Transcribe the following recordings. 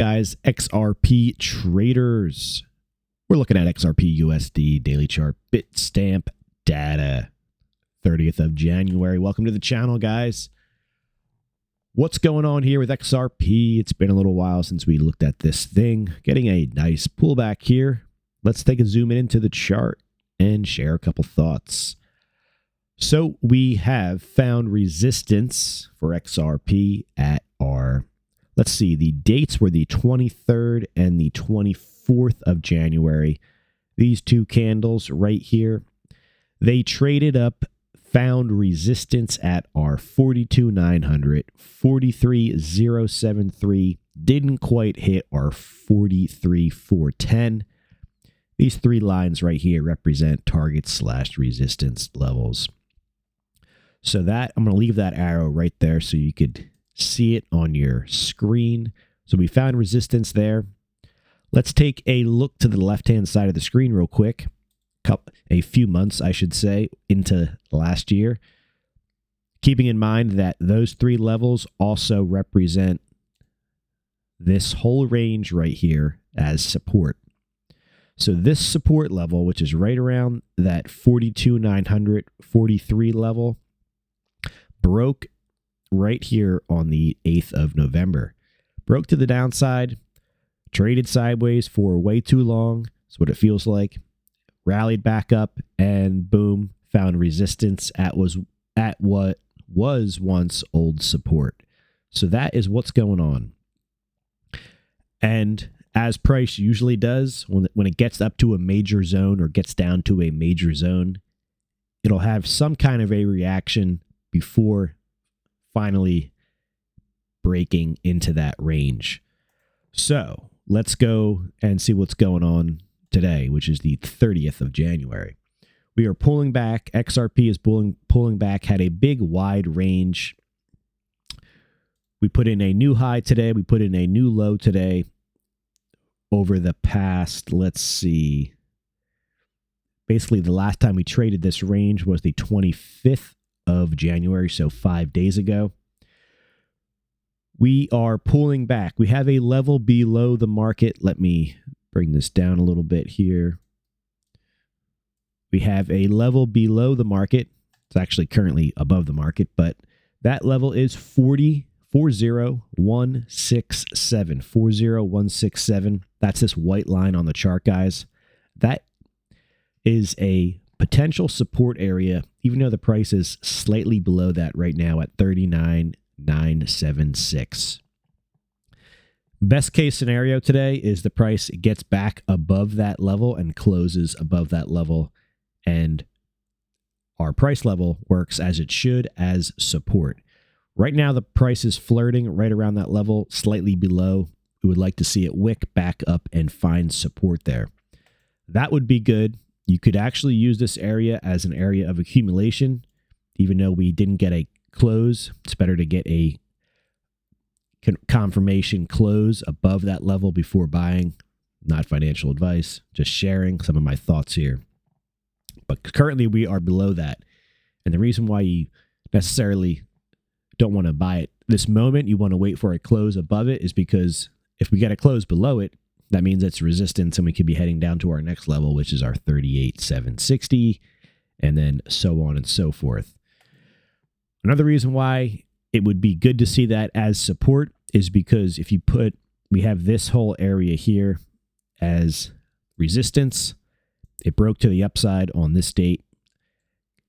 Guys, XRP traders. We're looking at XRP USD daily chart Bitstamp data, 30th of January. Welcome to the channel, guys. What's going on here with XRP? It's been a little while since we looked at this thing. Getting a nice pullback here. Let's take a zoom in into the chart and share a couple thoughts. So we have found resistance for XRP at our, let's see, the dates were the 23rd and the 24th of January. These two candles right here, they traded up, found resistance at our 42,900, 43,073, didn't quite hit our 43,410. These three lines right here represent target/resistance levels. So that, I'm going to leave that arrow right there so you could see it on your screen. So we found resistance there. Let's take a look to the left-hand side of the screen real quick. A few months, I should say, into last year. Keeping in mind that those three levels also represent this whole range right here as support. So this support level, which is right around that 42,900, 43 level, broke right here on the 8th of November. Broke to the downside, traded sideways for way too long. That's what it feels like. Rallied back up and boom, found resistance at what was once old support. So that is what's going on. And as price usually does, when it gets up to a major zone or gets down to a major zone, it'll have some kind of a reaction before finally breaking into that range. So let's go and see what's going on today, which is the 30th of January. We are pulling back. XRP is pulling back, had a big wide range. We put in a new high today. We put in a new low today. Over the past, let's see, basically the last time we traded this range was the 25th of January, so 5 days ago. We are pulling back. We have a level below the market. Let me bring this down a little bit here. We have a level below the market. It's actually currently above the market, but that level is 40167. 40167. That's this white line on the chart, guys. That is a potential support area, even though the price is slightly below that right now at 39,976. Best case scenario today is the price gets back above that level and closes above that level, and our price level works as it should as support. Right now, the price is flirting right around that level, slightly below. We would like to see it wick back up and find support there. That would be good. You could actually use this area as an area of accumulation. Even though we didn't get a close, it's better to get a confirmation close above that level before buying. Not financial advice, just sharing some of my thoughts here. But currently we are below that. And the reason why you necessarily don't want to buy it this moment, you want to wait for a close above it, is because if we get a close below it, that means it's resistance and we could be heading down to our next level, which is our 38,760, and then so on and so forth. Another reason why it would be good to see that as support is because if you we have this whole area here as resistance. It broke to the upside on this date,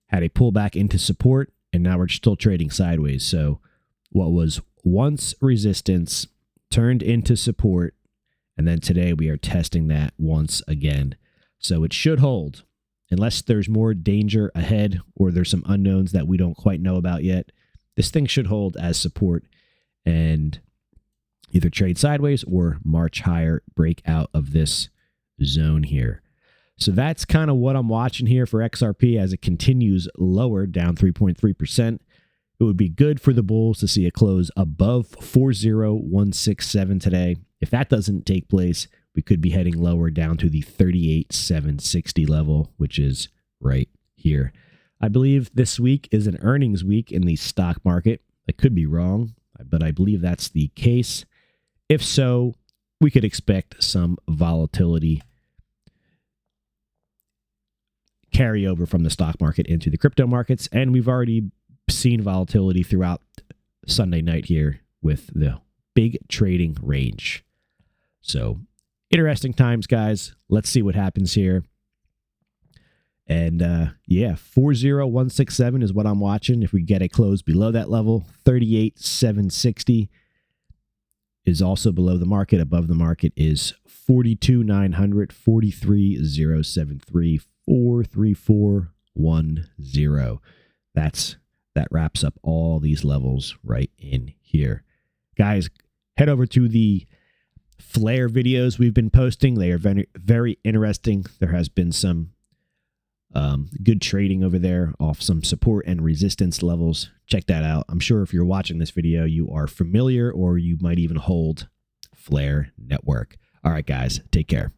had a pullback into support, and now we're still trading sideways. So what was once resistance turned into support, and then today we are testing that once again. So it should hold, unless there's more danger ahead or there's some unknowns that we don't quite know about yet. This thing should hold as support and either trade sideways or march higher, break out of this zone here. So that's kind of what I'm watching here for XRP as it continues lower, down 3.3%. It would be good for the bulls to see a close above 40167 today. If that doesn't take place, we could be heading lower down to the 38,760 level, which is right here. I believe this week is an earnings week in the stock market. I could be wrong, but I believe that's the case. If so, we could expect some volatility carryover from the stock market into the crypto markets. And we've already seen volatility throughout Sunday night here with the big trading range. So interesting times, guys. Let's see what happens here. And yeah, 40167 is what I'm watching. If we get a close below that level, 38,760 is also below the market. Above the market is 42,900, 43,073, 43410. That wraps up all these levels right in here. Guys, head over to the flare videos we've been posting. They are very, very interesting. There has been some good trading over there off some support and resistance levels. Check that out. I'm sure if you're watching this video, you are familiar or you might even hold Flare Network. All right, guys, take care.